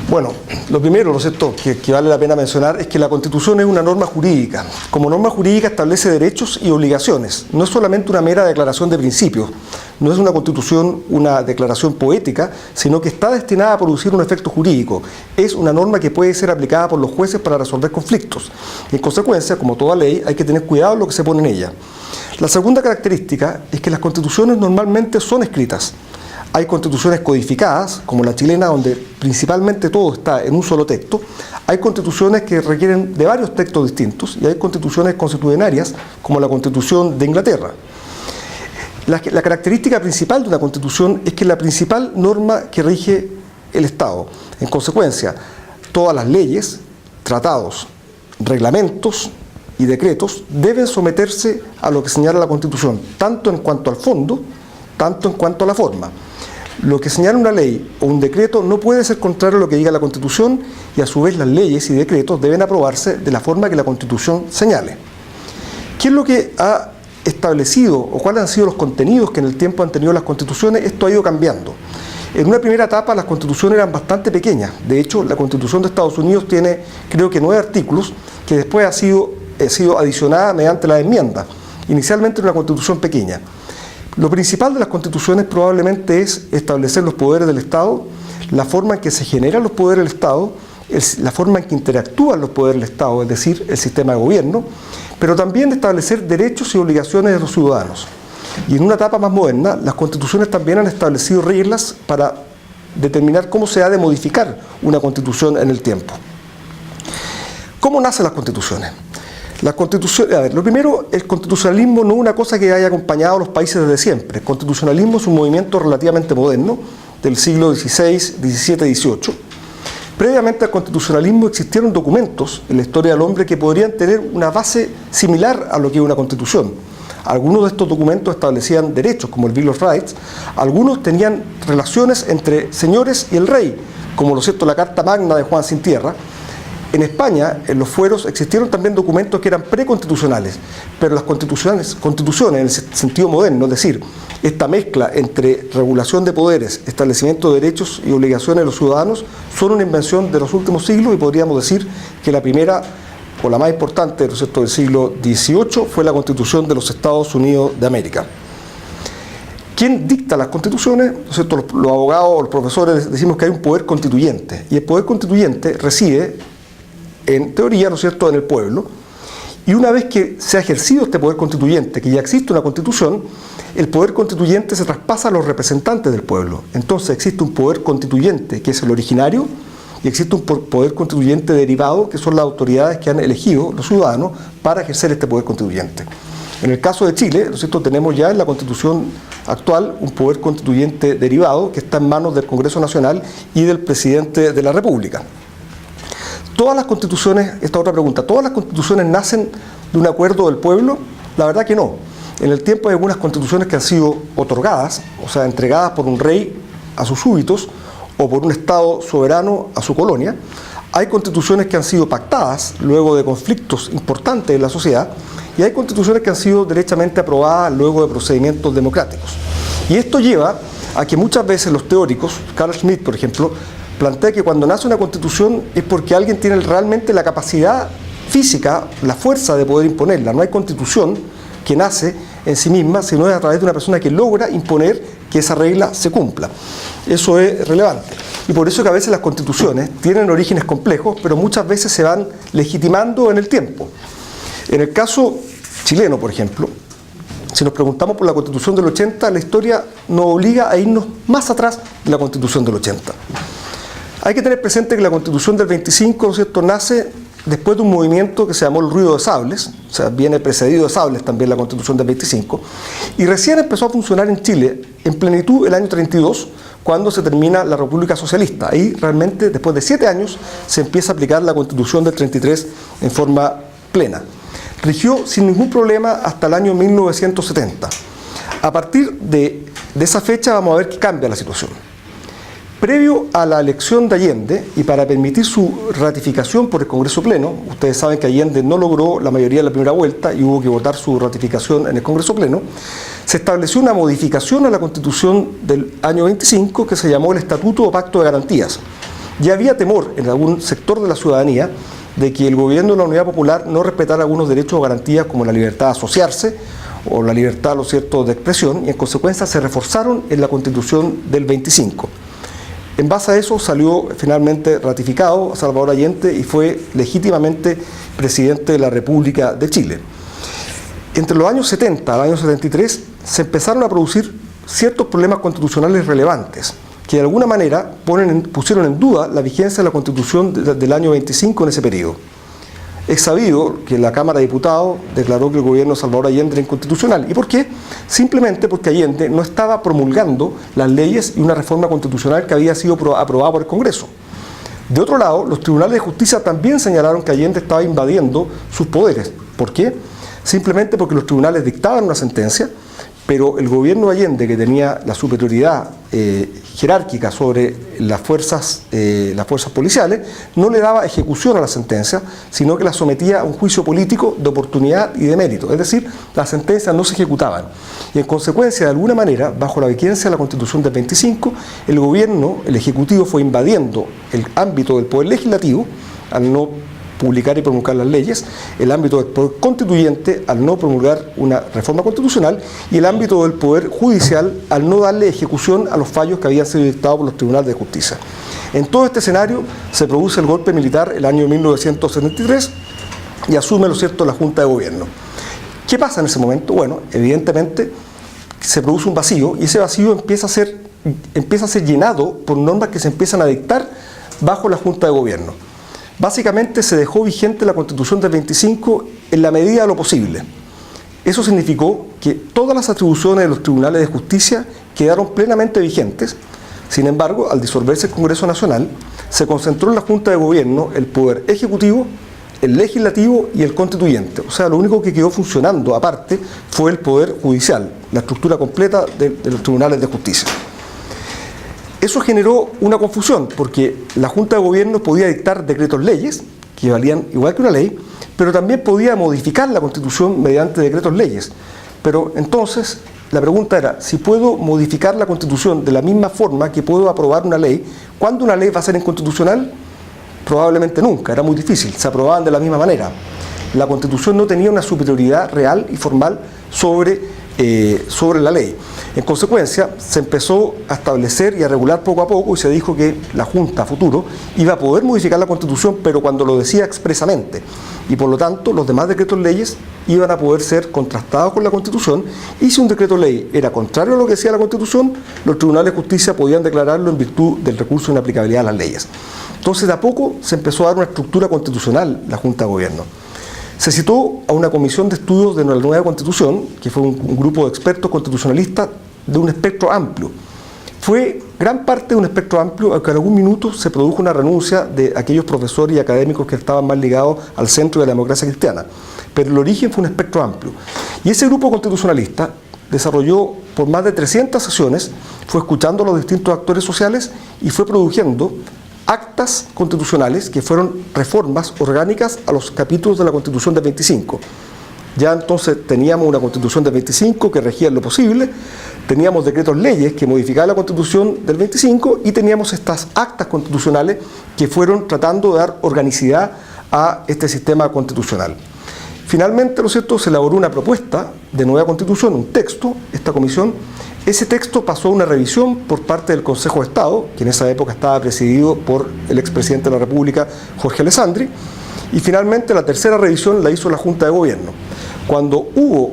Bueno, lo primero, ¿no es cierto?, que vale la pena mencionar es que la Constitución es una norma jurídica. Como norma jurídica establece derechos y obligaciones. No es solamente una mera declaración de principios. No es una Constitución una declaración poética, sino que está destinada a producir un efecto jurídico. Es una norma que puede ser aplicada por los jueces para resolver conflictos. Y en consecuencia, como toda ley, hay que tener cuidado en lo que se pone en ella. La segunda característica es que las constituciones normalmente son escritas. Hay constituciones codificadas, como la chilena, donde principalmente todo está en un solo texto. Hay constituciones que requieren de varios textos distintos y hay constituciones constitucionarias, como la Constitución de Inglaterra. La característica principal de una constitución es que es la principal norma que rige el Estado. En consecuencia, todas las leyes, tratados, reglamentos y decretos deben someterse a lo que señala la Constitución, tanto en cuanto al fondo, tanto en cuanto a la forma. Lo que señala una ley o un decreto no puede ser contrario a lo que diga la Constitución y a su vez las leyes y decretos deben aprobarse de la forma que la Constitución señale. ¿Qué es lo que ha establecido o cuáles han sido los contenidos que en el tiempo han tenido las constituciones? Esto ha ido cambiando. En una primera etapa las constituciones eran bastante pequeñas. De hecho, la Constitución de Estados Unidos tiene, creo que 9 artículos, que después ha sido adicionada mediante la enmienda. Inicialmente era una constitución pequeña. Lo principal de las constituciones probablemente es establecer los poderes del Estado, la forma en que se generan los poderes del Estado, la forma en que interactúan los poderes del Estado, es decir, el sistema de gobierno, pero también establecer derechos y obligaciones de los ciudadanos. Y en una etapa más moderna, las constituciones también han establecido reglas para determinar cómo se ha de modificar una constitución en el tiempo. ¿Cómo nacen las constituciones? Lo primero, el constitucionalismo no es una cosa que haya acompañado a los países desde siempre. El constitucionalismo es un movimiento relativamente moderno, del siglo XVI, XVII, XVIII. Previamente al constitucionalismo existieron documentos en la historia del hombre que podrían tener una base similar a lo que es una constitución. Algunos de estos documentos establecían derechos, como el Bill of Rights. Algunos tenían relaciones entre señores y el rey, como lo cierto la Carta Magna de Juan Sin Tierra. En España, en los fueros, existieron también documentos que eran preconstitucionales, pero las constituciones en el sentido moderno, es decir, esta mezcla entre regulación de poderes, establecimiento de derechos y obligaciones de los ciudadanos, son una invención de los últimos siglos y podríamos decir que la primera o la más importante, ¿no es cierto?, del siglo XVIII fue la Constitución de los Estados Unidos de América. ¿Quién dicta las constituciones? ¿No es cierto? Los abogados o los profesores decimos que hay un poder constituyente y el poder constituyente reside en teoría, ¿no es cierto?, en el pueblo, y una vez que se ha ejercido este poder constituyente, que ya existe una constitución, el poder constituyente se traspasa a los representantes del pueblo. Entonces existe un poder constituyente, que es el originario, y existe un poder constituyente derivado, que son las autoridades que han elegido los ciudadanos para ejercer este poder constituyente. En el caso de Chile, ¿no es cierto?, tenemos ya en la Constitución actual un poder constituyente derivado que está en manos del Congreso Nacional y del Presidente de la República. Todas las constituciones, esta otra pregunta, ¿todas las constituciones nacen de un acuerdo del pueblo? La verdad que no. En el tiempo hay algunas constituciones que han sido otorgadas, o sea, entregadas por un rey a sus súbditos o por un Estado soberano a su colonia. Hay constituciones que han sido pactadas luego de conflictos importantes en la sociedad y hay constituciones que han sido derechamente aprobadas luego de procedimientos democráticos. Y esto lleva a que muchas veces los teóricos, Carl Schmitt, por ejemplo, plantea que cuando nace una constitución es porque alguien tiene realmente la capacidad física, la fuerza de poder imponerla. No hay constitución que nace en sí misma, sino es a través de una persona que logra imponer que esa regla se cumpla. Eso es relevante. Y por eso que a veces las constituciones tienen orígenes complejos, pero muchas veces se van legitimando en el tiempo. En el caso chileno, por ejemplo, si nos preguntamos por la Constitución del 80, la historia nos obliga a irnos más atrás de la Constitución del 80. Hay que tener presente que la Constitución del 25, ¿no es cierto?, nace después de un movimiento que se llamó el ruido de sables, o sea, viene precedido de sables también la Constitución del 25, y recién empezó a funcionar en Chile en plenitud el año 32, cuando se termina la República Socialista. Ahí realmente, después de 7 años, se empieza a aplicar la Constitución del 33 en forma plena. Rigió sin ningún problema hasta el año 1970. A partir de esa fecha vamos a ver que cambia la situación. Previo a la elección de Allende y para permitir su ratificación por el Congreso Pleno, ustedes saben que Allende no logró la mayoría en la primera vuelta y hubo que votar su ratificación en el Congreso Pleno, se estableció una modificación a la Constitución del año 25 que se llamó el Estatuto o Pacto de Garantías. Ya había temor en algún sector de la ciudadanía de que el gobierno de la Unidad Popular no respetara algunos derechos o garantías como la libertad de asociarse o la libertad, lo cierto, de expresión, y en consecuencia se reforzaron en la Constitución del 25. En base a eso salió finalmente ratificado Salvador Allende y fue legítimamente presidente de la República de Chile. Entre los años 70 al año 73 se empezaron a producir ciertos problemas constitucionales relevantes que de alguna manera pusieron en duda la vigencia de la Constitución del año 25 en ese periodo. Es sabido que la Cámara de Diputados declaró que el gobierno de Salvador Allende era inconstitucional. ¿Y por qué? Simplemente porque Allende no estaba promulgando las leyes y una reforma constitucional que había sido aprobada por el Congreso. De otro lado, los tribunales de justicia también señalaron que Allende estaba invadiendo sus poderes. ¿Por qué? Simplemente porque los tribunales dictaban una sentencia, pero el gobierno de Allende, que tenía la superioridad jerárquica sobre las fuerzas policiales, no le daba ejecución a la sentencia, sino que la sometía a un juicio político de oportunidad y de mérito. Es decir, las sentencias no se ejecutaban. Y en consecuencia, de alguna manera, bajo la vigencia de la Constitución del 25, el gobierno, el Ejecutivo, fue invadiendo el ámbito del Poder Legislativo al no publicar y promulgar las leyes, el ámbito del Poder Constituyente al no promulgar una reforma constitucional y el ámbito del Poder Judicial al no darle ejecución a los fallos que habían sido dictados por los tribunales de justicia. En todo este escenario se produce el golpe militar el año 1973 y asume, lo cierto, la Junta de Gobierno. ¿Qué pasa en ese momento? Bueno, evidentemente se produce un vacío y ese vacío empieza a ser llenado por normas que se empiezan a dictar bajo la Junta de Gobierno. Básicamente se dejó vigente la Constitución del 25 en la medida de lo posible. Eso significó que todas las atribuciones de los tribunales de justicia quedaron plenamente vigentes. Sin embargo, al disolverse el Congreso Nacional, se concentró en la Junta de Gobierno el Poder Ejecutivo, el Legislativo y el Constituyente. O sea, lo único que quedó funcionando aparte fue el Poder Judicial, la estructura completa de los tribunales de justicia. Eso generó una confusión, porque la Junta de Gobierno podía dictar decretos leyes, que valían igual que una ley, pero también podía modificar la Constitución mediante decretos leyes. Pero entonces, la pregunta era, si puedo modificar la Constitución de la misma forma que puedo aprobar una ley, ¿cuándo una ley va a ser inconstitucional? Probablemente nunca, era muy difícil, se aprobaban de la misma manera. La Constitución no tenía una superioridad real y formal sobre la ley. En consecuencia, se empezó a establecer y a regular poco a poco y se dijo que la Junta a futuro iba a poder modificar la Constitución, pero cuando lo decía expresamente. Y por lo tanto, los demás decretos leyes iban a poder ser contrastados con la Constitución, y si un decreto ley era contrario a lo que decía la Constitución, los tribunales de justicia podían declararlo en virtud del recurso de inaplicabilidad a las leyes. Entonces, de a poco se empezó a dar una estructura constitucional la Junta de Gobierno. Se citó a una comisión de estudios de la nueva Constitución, que fue un grupo de expertos constitucionalistas de un espectro amplio. Fue gran parte de un espectro amplio, aunque en algún minuto se produjo una renuncia de aquellos profesores y académicos que estaban más ligados al centro de la democracia cristiana. Pero el origen fue un espectro amplio. Y ese grupo constitucionalista desarrolló por más de 300 sesiones, fue escuchando a los distintos actores sociales y fue produciendo actas constitucionales que fueron reformas orgánicas a los capítulos de la Constitución del 25. Ya entonces teníamos una Constitución del 25 que regía en lo posible, teníamos decretos leyes que modificaban la Constitución del 25 y teníamos estas actas constitucionales que fueron tratando de dar organicidad a este sistema constitucional. Finalmente, ¿no es cierto?, se elaboró una propuesta de nueva Constitución, un texto, esta comisión. Ese texto pasó a una revisión por parte del Consejo de Estado, que en esa época estaba presidido por el expresidente de la República, Jorge Alessandri, y finalmente la tercera revisión la hizo la Junta de Gobierno. Cuando hubo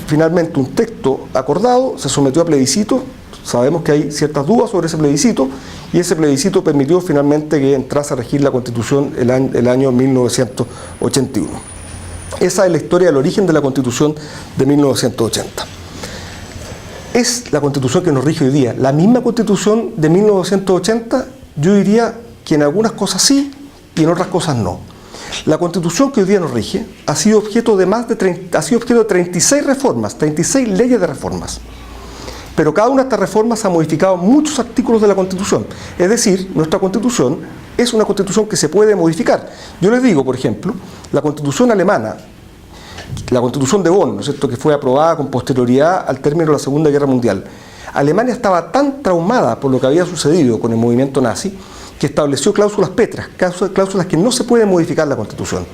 finalmente un texto acordado, se sometió a plebiscito. Sabemos que hay ciertas dudas sobre ese plebiscito, y ese plebiscito permitió finalmente que entrase a regir la Constitución el año 1981. Esa es la historia del origen de la Constitución de 1980. Es la Constitución que nos rige hoy día. La misma Constitución de 1980, yo diría que en algunas cosas sí y en otras cosas no. La Constitución que hoy día nos rige ha sido objeto de 36 reformas, 36 leyes de reformas. Pero cada una de estas reformas ha modificado muchos artículos de la Constitución. Es decir, nuestra Constitución es una Constitución que se puede modificar. Yo les digo, por ejemplo, la Constitución alemana, la Constitución de Bonn, ¿no es cierto?, que fue aprobada con posterioridad al término de la Segunda Guerra Mundial. Alemania estaba tan traumada por lo que había sucedido con el movimiento nazi que estableció cláusulas pétreas, cláusulas que no se pueden modificar la Constitución.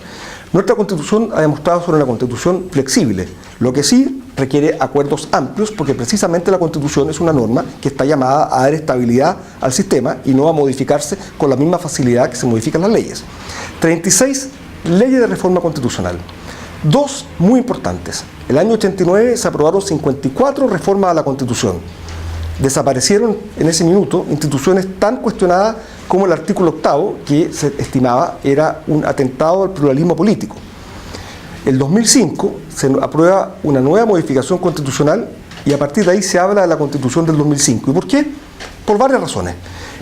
Nuestra Constitución ha demostrado ser una Constitución flexible, lo que sí requiere acuerdos amplios, porque precisamente la Constitución es una norma que está llamada a dar estabilidad al sistema y no a modificarse con la misma facilidad que se modifican las leyes. 36 leyes de reforma constitucional. Dos muy importantes. El año 89 se aprobaron 54 reformas a la Constitución. Desaparecieron en ese minuto instituciones tan cuestionadas como el artículo 8, que se estimaba era un atentado al pluralismo político. El 2005 se aprueba una nueva modificación constitucional y a partir de ahí se habla de la Constitución del 2005. ¿Y por qué? Por varias razones.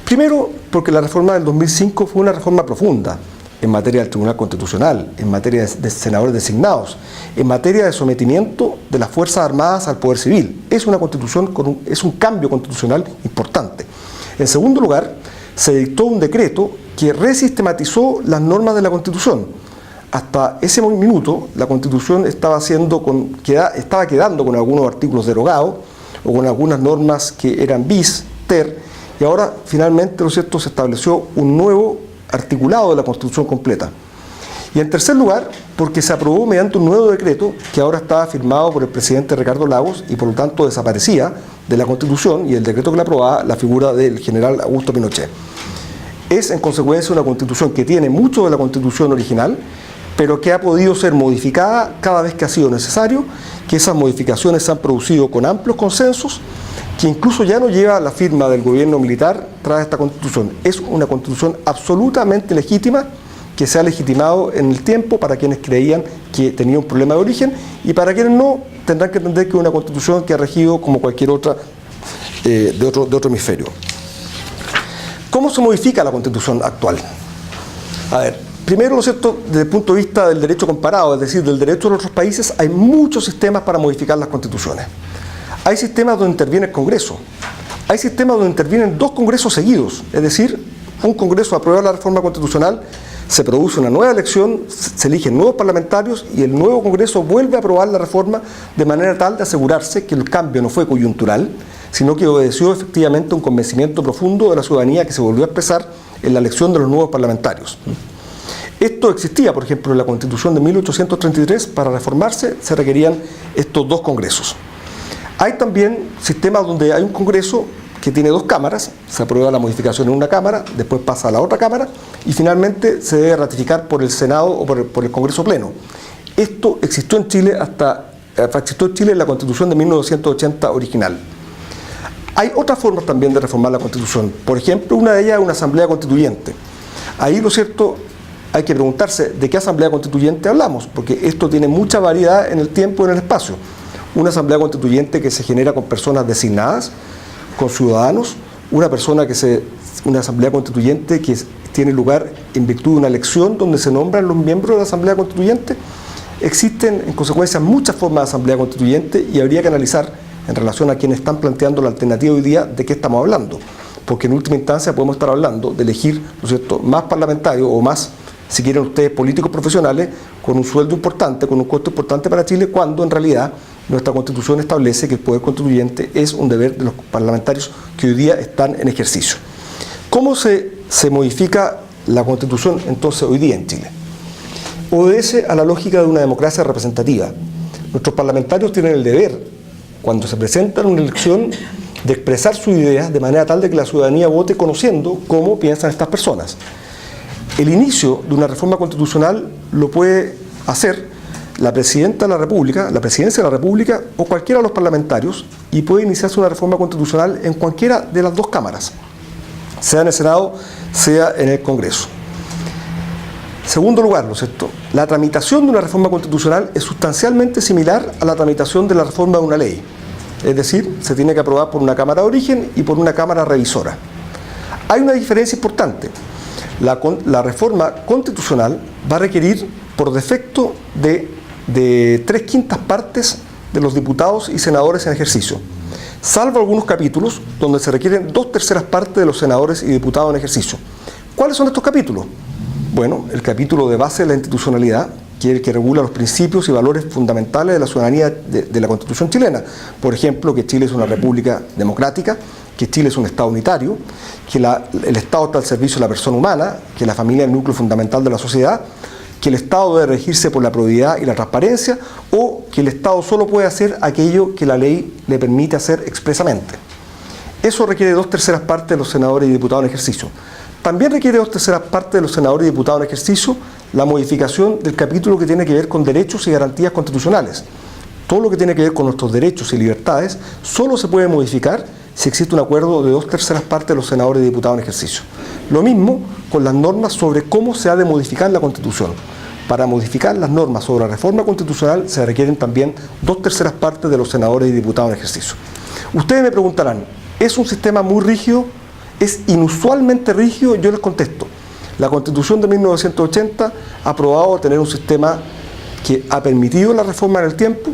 Primero, porque la reforma del 2005 fue una reforma profunda en materia del Tribunal Constitucional, en materia de senadores designados, en materia de sometimiento de las Fuerzas Armadas al Poder Civil. Es una constitución es un cambio constitucional importante. En segundo lugar, se dictó un decreto que resistematizó las normas de la Constitución. Hasta ese minuto, la Constitución estaba quedando con algunos artículos derogados o con algunas normas que eran bis, ter, y ahora finalmente, ¿no es cierto?, se estableció un nuevo articulado de la Constitución completa. Y en tercer lugar, porque se aprobó mediante un nuevo decreto que ahora estaba firmado por el presidente Ricardo Lagos y por lo tanto desaparecía de la Constitución y el decreto que la aprobaba la figura del general Augusto Pinochet. Es en consecuencia una Constitución que tiene mucho de la Constitución original, pero que ha podido ser modificada cada vez que ha sido necesario, que esas modificaciones se han producido con amplios consensos, que incluso ya no lleva la firma del gobierno militar tras esta Constitución. Es una Constitución absolutamente legítima, que se ha legitimado en el tiempo para quienes creían que tenía un problema de origen y para quienes no, tendrán que entender que es una Constitución que ha regido como cualquier otra de otro hemisferio. ¿Cómo se modifica la Constitución actual? A ver, primero, ¿no es cierto?, desde el punto de vista del derecho comparado, es decir, del derecho de otros países, hay muchos sistemas para modificar las constituciones. Hay sistemas donde interviene el Congreso. Hay sistemas donde intervienen dos congresos seguidos, es decir, un Congreso aprueba la reforma constitucional, se produce una nueva elección, se eligen nuevos parlamentarios y el nuevo Congreso vuelve a aprobar la reforma de manera tal de asegurarse que el cambio no fue coyuntural, sino que obedeció efectivamente a un convencimiento profundo de la ciudadanía que se volvió a expresar en la elección de los nuevos parlamentarios. Esto existía, por ejemplo, en la Constitución de 1833, para reformarse se requerían estos dos congresos. Hay también sistemas donde hay un Congreso que tiene dos cámaras, se aprueba la modificación en una cámara, después pasa a la otra cámara y finalmente se debe ratificar por el Senado o por el Congreso Pleno. Esto existió en Chile en la Constitución de 1980 original. Hay otras formas también de reformar la Constitución. Por ejemplo, una de ellas es una asamblea constituyente. Ahí, lo cierto, hay que preguntarse de qué asamblea constituyente hablamos, porque esto tiene mucha variedad en el tiempo y en el espacio. Una asamblea constituyente que se genera con personas designadas, con ciudadanos, una asamblea constituyente que tiene lugar en virtud de una elección donde se nombran los miembros de la asamblea constituyente. Existen en consecuencia muchas formas de asamblea constituyente y habría que analizar en relación a quienes están planteando la alternativa hoy día de qué estamos hablando, porque en última instancia podemos estar hablando de elegir, ¿no es cierto?, más parlamentarios o más, si quieren ustedes, políticos profesionales con un sueldo importante, con un costo importante para Chile, cuando en realidad nuestra Constitución establece que el poder constituyente es un deber de los parlamentarios que hoy día están en ejercicio. ¿Cómo se modifica la Constitución entonces hoy día en Chile? Obedece a la lógica de una democracia representativa. Nuestros parlamentarios tienen el deber, cuando se presentan a una elección, de expresar sus ideas de manera tal de que la ciudadanía vote conociendo cómo piensan estas personas. El inicio de una reforma constitucional lo puede hacer la Presidenta de la República, la Presidencia de la República o cualquiera de los parlamentarios, y puede iniciarse una reforma constitucional en cualquiera de las dos cámaras, sea en el Senado, sea en el Congreso. Segundo lugar, ¿no es cierto?, la tramitación de una reforma constitucional es sustancialmente similar a la tramitación de la reforma de una ley. Es decir, se tiene que aprobar por una cámara de origen y por una cámara revisora. Hay una diferencia importante. La reforma constitucional va a requerir por defecto de 3/5 partes de los diputados y senadores en ejercicio, salvo algunos capítulos donde se requieren 2/3 partes de los senadores y diputados en ejercicio. ¿Cuáles son estos capítulos? Bueno, el capítulo de base de la institucionalidad, que es el que regula los principios y valores fundamentales de la ciudadanía de la Constitución chilena. Por ejemplo, que Chile es una república democrática, que Chile es un Estado unitario, que el Estado está al servicio de la persona humana, que la familia es el núcleo fundamental de la sociedad, que el Estado debe regirse por la probidad y la transparencia, o que el Estado solo puede hacer aquello que la ley le permite hacer expresamente. Eso requiere 2/3 partes de los senadores y diputados en ejercicio. También requiere 2/3 partes de los senadores y diputados en ejercicio la modificación del capítulo que tiene que ver con derechos y garantías constitucionales. Todo lo que tiene que ver con nuestros derechos y libertades solo se puede modificar si existe un acuerdo de 2/3 partes de los senadores y diputados en ejercicio. Lo mismo con las normas sobre cómo se ha de modificar la Constitución. Para modificar las normas sobre la reforma constitucional se requieren también 2/3 partes de los senadores y diputados en ejercicio. Ustedes me preguntarán, ¿es un sistema muy rígido? ¿Es inusualmente rígido? Yo les contesto. La Constitución de 1980 ha probado tener un sistema que ha permitido la reforma en el tiempo.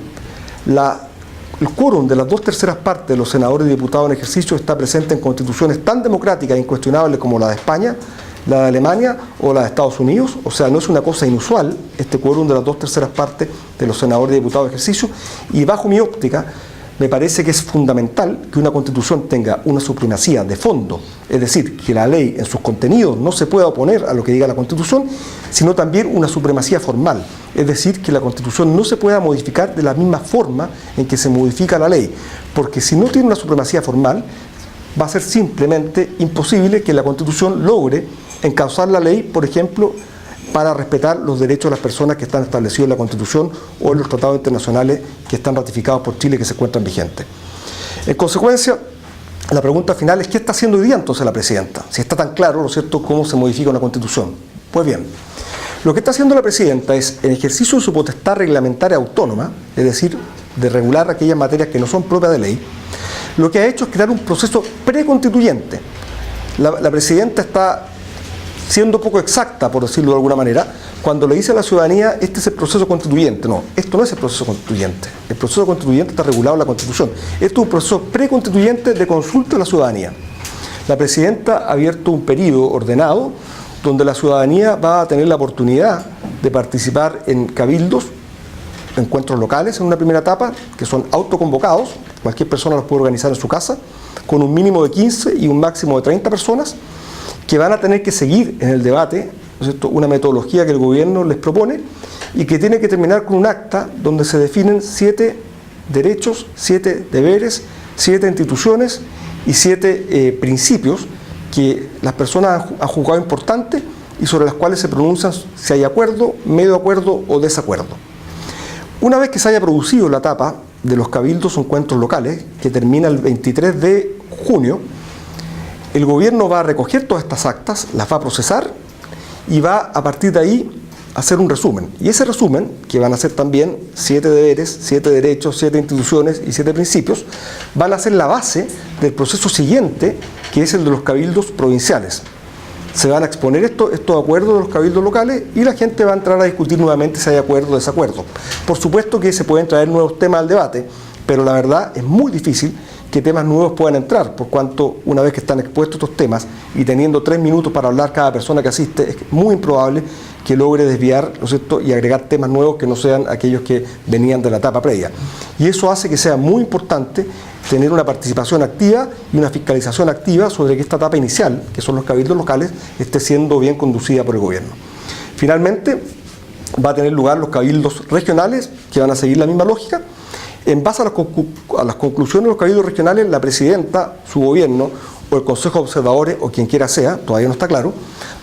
El quórum de las 2/3 partes de los senadores y diputados en ejercicio está presente en constituciones tan democráticas e incuestionables como la de España, la de Alemania o la de Estados Unidos. O sea, no es una cosa inusual este quórum de las 2/3 partes de los senadores y diputados en ejercicio, y bajo mi óptica me parece que es fundamental que una Constitución tenga una supremacía de fondo, es decir, que la ley en sus contenidos no se pueda oponer a lo que diga la Constitución, sino también una supremacía formal, es decir, que la Constitución no se pueda modificar de la misma forma en que se modifica la ley, porque si no tiene una supremacía formal, va a ser simplemente imposible que la Constitución logre encauzar la ley, por ejemplo, para respetar los derechos de las personas que están establecidos en la Constitución o en los tratados internacionales que están ratificados por Chile y que se encuentran vigentes. En consecuencia, la pregunta final es: ¿qué está haciendo hoy día entonces la presidenta? Si está tan claro, ¿no es cierto?, cómo se modifica una Constitución. Pues bien, lo que está haciendo la presidenta es, en ejercicio de su potestad reglamentaria autónoma, es decir, de regular aquellas materias que no son propias de ley, lo que ha hecho es crear un proceso preconstituyente. La presidenta está siendo poco exacta, por decirlo de alguna manera, cuando le dice a la ciudadanía: este es el proceso constituyente. No, esto no es el proceso constituyente. El proceso constituyente está regulado en la Constitución. Esto es un proceso preconstituyente de consulta a la ciudadanía. La presidenta ha abierto un periodo ordenado donde la ciudadanía va a tener la oportunidad de participar en cabildos, encuentros locales en una primera etapa, que son autoconvocados. Cualquier persona los puede organizar en su casa, con un mínimo de 15 y un máximo de 30 personas, que van a tener que seguir en el debate, ¿no es cierto?, una metodología que el gobierno les propone y que tiene que terminar con un acta donde se definen 7 derechos, 7 deberes, 7 instituciones y 7 principios que las personas han juzgado importantes y sobre las cuales se pronuncian si hay acuerdo, medio acuerdo o desacuerdo. Una vez que se haya producido la etapa de los cabildos o encuentros locales, que termina el 23 de junio, el gobierno va a recoger todas estas actas, las va a procesar y va a partir de ahí a hacer un resumen. Y ese resumen, que van a ser también 7 deberes, 7 derechos, 7 instituciones y 7 principios, van a ser la base del proceso siguiente, que es el de los cabildos provinciales. Se van a exponer estos acuerdos de los cabildos locales y la gente va a entrar a discutir nuevamente si hay acuerdo o desacuerdo. Por supuesto que se pueden traer nuevos temas al debate, pero la verdad es muy difícil que temas nuevos puedan entrar, por cuanto una vez que están expuestos estos temas y teniendo 3 minutos para hablar cada persona que asiste, es muy improbable que logre desviar, ¿no es cierto?, y agregar temas nuevos que no sean aquellos que venían de la etapa previa. Y eso hace que sea muy importante tener una participación activa y una fiscalización activa sobre que esta etapa inicial, que son los cabildos locales, esté siendo bien conducida por el gobierno. Finalmente, va a tener lugar los cabildos regionales, que van a seguir la misma lógica. En base a las conclusiones de los cabildos regionales, la presidenta, su gobierno o el Consejo de Observadores o quien quiera sea, todavía no está claro,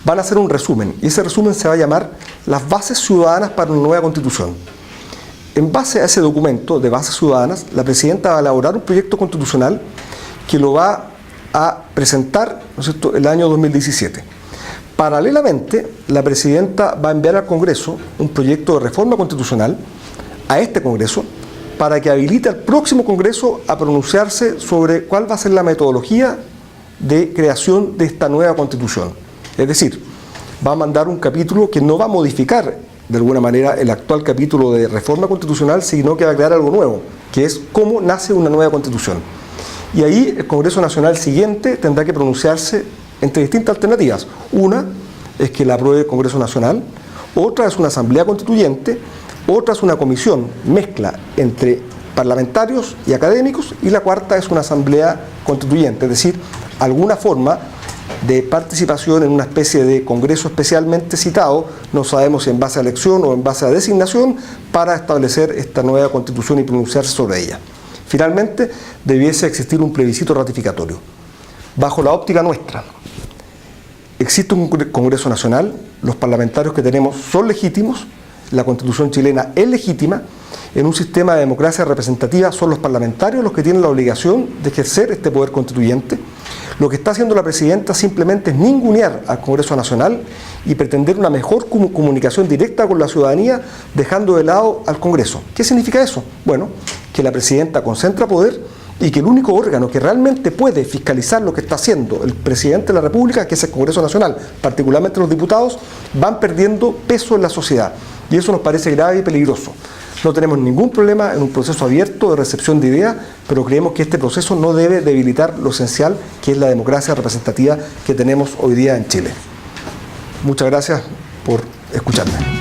van a hacer un resumen y ese resumen se va a llamar las bases ciudadanas para una nueva constitución. En base a ese documento de bases ciudadanas, la presidenta va a elaborar un proyecto constitucional que lo va a presentar, ¿no es cierto?, el año 2017. Paralelamente, la presidenta va a enviar al Congreso un proyecto de reforma constitucional a este Congreso para que habilite al próximo Congreso a pronunciarse sobre cuál va a ser la metodología de creación de esta nueva Constitución. Es decir, va a mandar un capítulo que no va a modificar de alguna manera el actual capítulo de reforma constitucional, sino que va a crear algo nuevo, que es cómo nace una nueva Constitución. Y ahí el Congreso Nacional siguiente tendrá que pronunciarse entre distintas alternativas. Una es que la apruebe el Congreso Nacional, otra es una asamblea constituyente, otra es una comisión mezcla entre parlamentarios y académicos, y la cuarta es una asamblea constituyente, es decir, alguna forma de participación en una especie de congreso especialmente citado, no sabemos si en base a elección o en base a designación, para establecer esta nueva constitución y pronunciarse sobre ella. Finalmente, debiese existir un plebiscito ratificatorio. Bajo la óptica nuestra, existe un Congreso Nacional, los parlamentarios que tenemos son legítimos, la Constitución chilena es legítima. En un sistema de democracia representativa son los parlamentarios los que tienen la obligación de ejercer este poder constituyente. Lo que está haciendo la presidenta simplemente es ningunear al Congreso Nacional y pretender una mejor comunicación directa con la ciudadanía, dejando de lado al Congreso. ¿Qué significa eso? Bueno, que la presidenta concentra poder y que el único órgano que realmente puede fiscalizar lo que está haciendo el presidente de la República, que es el Congreso Nacional, particularmente los diputados, van perdiendo peso en la sociedad. Y eso nos parece grave y peligroso. No tenemos ningún problema en un proceso abierto de recepción de ideas, pero creemos que este proceso no debe debilitar lo esencial, que es la democracia representativa que tenemos hoy día en Chile. Muchas gracias por escucharme.